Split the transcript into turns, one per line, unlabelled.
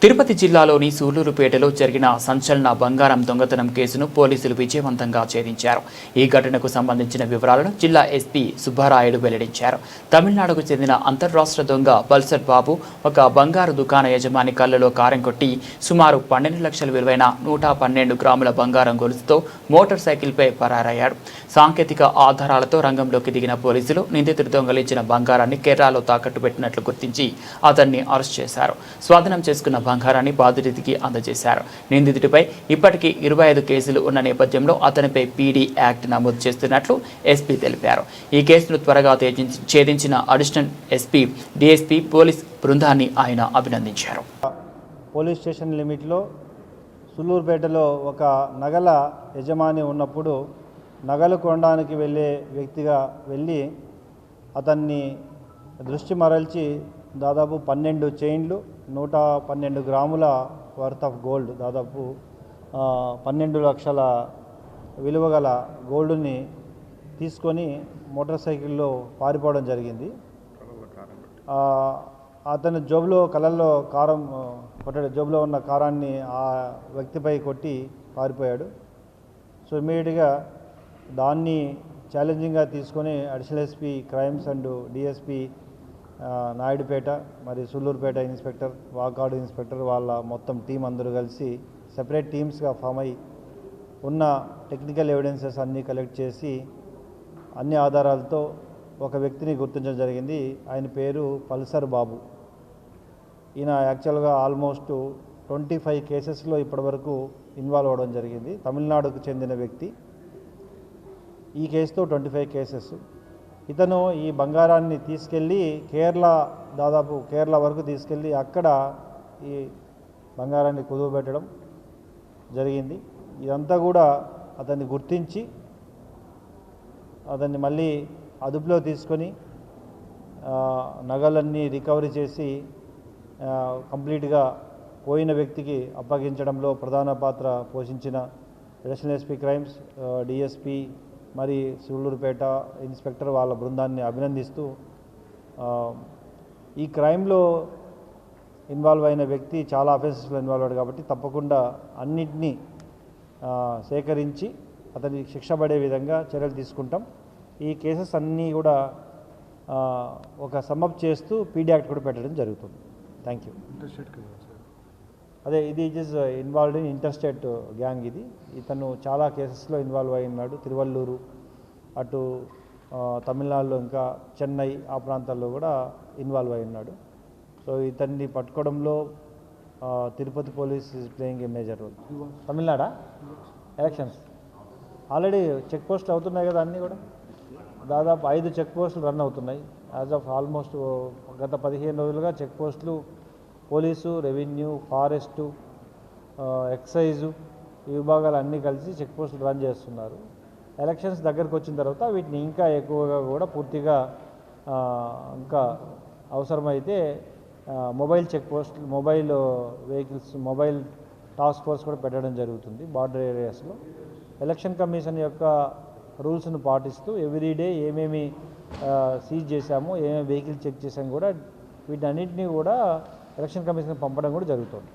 తిరుపతి జిల్లాలోని సూళ్లూరుపేటలో జరిగిన సంచలన బంగారం దొంగతనం కేసును పోలీసులు విజయవంతంగా ఛేదించారు. ఈ ఘటనకు సంబంధించిన వివరాలను జిల్లా ఎస్పీ సుబ్బారాయుడు వెల్లడించారు. తమిళనాడుకు చెందిన అంతర్రాష్ట్ర దొంగ పల్సర్ బాబు ఒక బంగారు దుకాణ యజమాని కళ్ళలో కారం కొట్టి సుమారు 12 లక్షల విలువైన 112 గ్రాముల బంగారం గొలుసుతో మోటార్ సైకిల్పై పరారయ్యాడు. సాంకేతిక ఆధారాలతో రంగంలోకి దిగిన పోలీసులు నిందితుడు దొంగలించిన బంగారాన్ని కేరళలో తాకట్టు పెట్టినట్లు గుర్తించి అతన్ని అరెస్ట్ చేశారు. స్వాధీనం చేసుకున్న బంగారాన్ని బాధితుడికి అందజేశారు. నిందితుడిపై ఇప్పటికీ 25 కేసులు ఉన్న నేపథ్యంలో అతనిపై పీడీ యాక్ట్ నమోదు చేస్తున్నట్లు ఎస్పీ తెలిపారు. ఈ కేసును త్వరగా ఛేదించిన అడిషనల్ ఎస్పీ, డీఎస్పీ పోలీస్ బృందాన్ని ఆయన అభినందించారు.
పోలీస్ స్టేషన్ లిమిట్లో సూళ్లూరుపేటలో ఒక నగల యజమాని ఉన్నప్పుడు నగలు కొనడానికి వెళ్ళే వ్యక్తిగా వెళ్ళి అతన్ని దృష్టి మరల్చి దాదాపు 12 చైన్లు, 112 గ్రాముల వర్త్ ఆఫ్ గోల్డ్, దాదాపు 12 లక్షల విలువ గల గోల్డ్ని తీసుకొని మోటార్ సైకిల్లో పారిపోవడం జరిగింది. అతని కళ్ళల్లో కారం కొట్టాడు. జోబులో ఉన్న కారాన్ని ఆ వ్యక్తిపై కొట్టి పారిపోయాడు. సో ఇమీడియట్గా దాన్ని ఛాలెంజింగ్గా తీసుకొని additional SP crimes and DSP Naidupeta మరియు సూళ్లూరుపేట ఇన్స్పెక్టర్, వాకాడు ఇన్స్పెక్టర్ వాళ్ళ మొత్తం టీం అందరూ కలిసి సెపరేట్ టీమ్స్గా ఫామ్ అయి ఉన్న టెక్నికల్ ఎవిడెన్సెస్ అన్నీ కలెక్ట్ చేసి అన్ని ఆధారాలతో ఒక వ్యక్తిని గుర్తించడం జరిగింది. ఆయన పేరు పల్సర్ బాబు. ఈయన యాక్చువల్గా ఆల్మోస్ట్ 25 కేసెస్లో ఇప్పటివరకు ఇన్వాల్వ్ అవ్వడం జరిగింది. తమిళనాడుకు చెందిన వ్యక్తి. ఈ కేసుతో 25 కేసెస్. ఇతను ఈ బంగారాన్ని తీసుకెళ్ళి దాదాపు కేరళ వరకు తీసుకెళ్ళి అక్కడ ఈ బంగారాన్ని కుదువబెట్టడం జరిగింది. ఇదంతా కూడా అతన్ని గుర్తించి అతన్ని మళ్ళీ అదుపులో తీసుకొని నగలన్నీ రికవరీ చేసి కంప్లీట్గా పోయిన వ్యక్తికి అప్పగించడంలో ప్రధాన పాత్ర పోషించిన అడిషనల్ ఎస్పీ క్రైమ్స్, డిఎస్పీ మరి సూళ్లూరుపేట ఇన్స్పెక్టర్ వాళ్ళ బృందాన్ని అభినందిస్తూ, ఈ క్రైమ్లో ఇన్వాల్వ్ అయిన వ్యక్తి చాలా అఫెన్సెస్లో ఇన్వాల్వ్ అయ్యాడు కాబట్టి తప్పకుండా అన్నింటినీ సేకరించి అతనికి శిక్ష పడే విధంగా చర్యలు తీసుకుంటాం. ఈ కేసెస్ అన్నీ కూడా ఒక సమ్మప్ చేస్తూ పీడీ యాక్ట్ కూడా పెట్టడం జరుగుతుంది. Thank you. అదే ఇది is involved in interstate gang. ఇతను చాలా కేసెస్లో ఇన్వాల్వ్ అయి ఉన్నాడు. తిరువల్లూరు, అటు తమిళనాడులో, ఇంకా చెన్నై ఆ ప్రాంతాల్లో కూడా ఇన్వాల్వ్ అయి ఉన్నాడు. సో ఇతన్ని పట్టుకోవడంలో Tirupati police is playing a major role. తమిళనాడా ఎలక్షన్స్ ఆల్రెడీ చెక్ పోస్టులు అవుతున్నాయి కదా, అన్నీ కూడా దాదాపు 5 చెక్ పోస్టులు రన్ అవుతున్నాయి. యాజ్ ఆఫ్ ఆల్మోస్ట్ గత 15 రోజులుగా చెక్ పోస్టులు పోలీసు, రెవెన్యూ, ఫారెస్టు, ఎక్సైజు ఈ విభాగాలు అన్నీ కలిసి చెక్ పోస్టులు రన్ చేస్తున్నారు. ఎలక్షన్స్ దగ్గరకు వచ్చిన తర్వాత వీటిని ఇంకా ఎక్కువగా కూడా పూర్తిగా ఇంకా అవసరమైతే మొబైల్ చెక్ పోస్టులు, mobile vehicles, mobile task force కూడా పెట్టడం జరుగుతుంది బార్డర్ ఏరియాస్లో. ఎలక్షన్ కమిషన్ యొక్క రూల్స్ను పాటిస్తూ ఎవ్రీడే ఏమేమి సీజ్ చేశామో, ఏమేమి వెహికల్ చెక్ చేసాము కూడా వీటన్నిటినీ కూడా ఎలక్షన్ కమిషన్ పంపడం కూడా జరుగుతుంది.